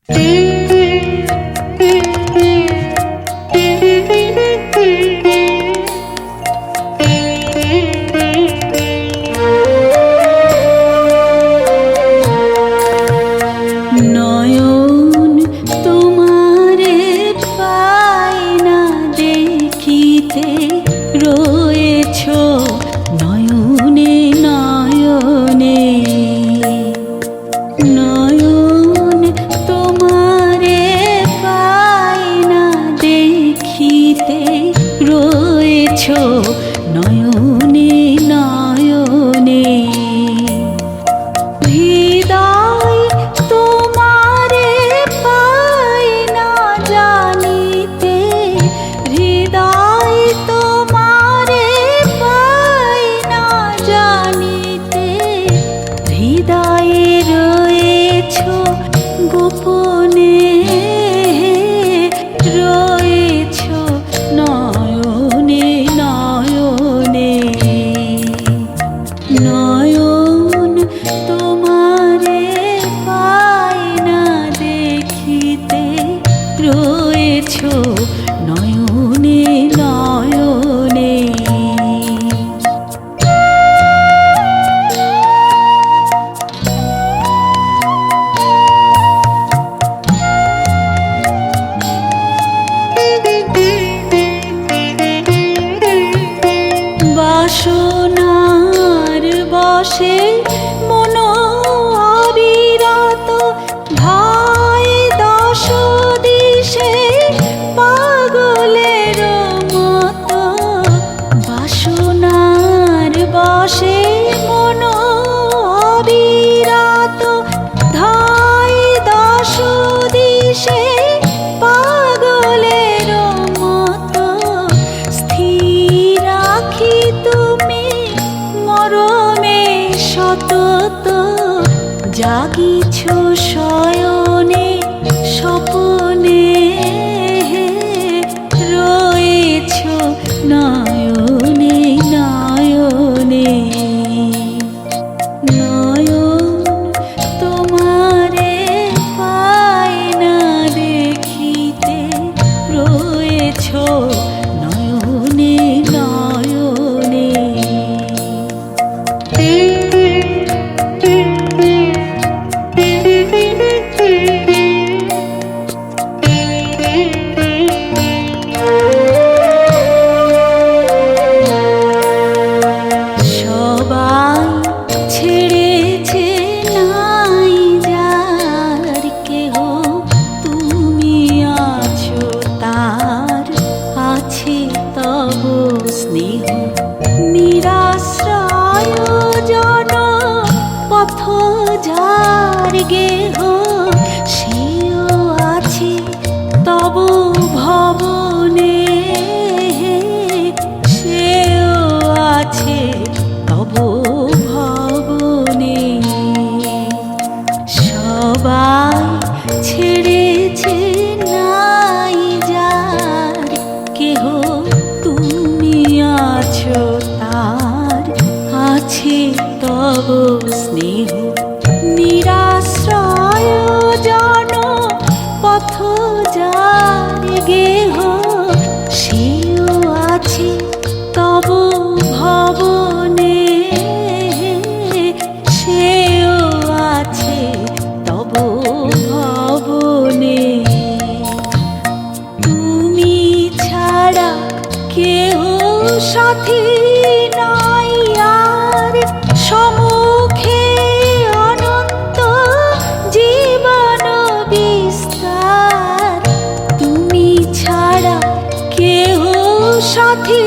নয়ন তোমারে পাই না দেখিতে রয়েছ নয়নে নয়নে। নয়ন তোমারে পাই না দেখিতে রয়েছ নয়নে নয়নে। হৃদয় তোমারে পাই না জানিতে, হৃদয় তোমারে পাই না জানিতে। হৃদয়ে রয়েছ গোপনে, রয়েছ নয়নে নয়নে। নয়ন তোমারে পাই না দেখিতে রয়েছ নয়নে নয়নে। বাসনার বশে মন অবিরত ধায় দশ দিশে পাগলের মতো। বাসনার বশে মন অবিরত ধায় দশ দিশে পাগলের মতো। স্থির রাখি তুমি মরমে সতত, জাগিছ শয়নে স্বপনে, রয়েছ নয়নে নয়নে। নয়ন তোমারে পাই না দেখিতে রয়েছ নয়নে নয়নে। সবাই ছেড়েছে নাই যার কেহ, তুমি আছো তার আছে তব স্নেহ। নিরাশ্রয় জন পথ যার গেহ, সেও আছে তব ভবনে, সেও আছে তব ভবনে। সবাই ছেড়েছে নাই যার কেহ, তুমি আছো তার আছে তব স্নেহ। নিরাশ্রয় জন পথ যার গেহ, সেও আছে তব ভবনে, সেও আছে তব ভবনে। তুমি ছাড়া কেহ সাথী নাই আর, সম্মুখে অনন্ত জীবন বিস্তার। তুমি ছাড়া কেহ সাথী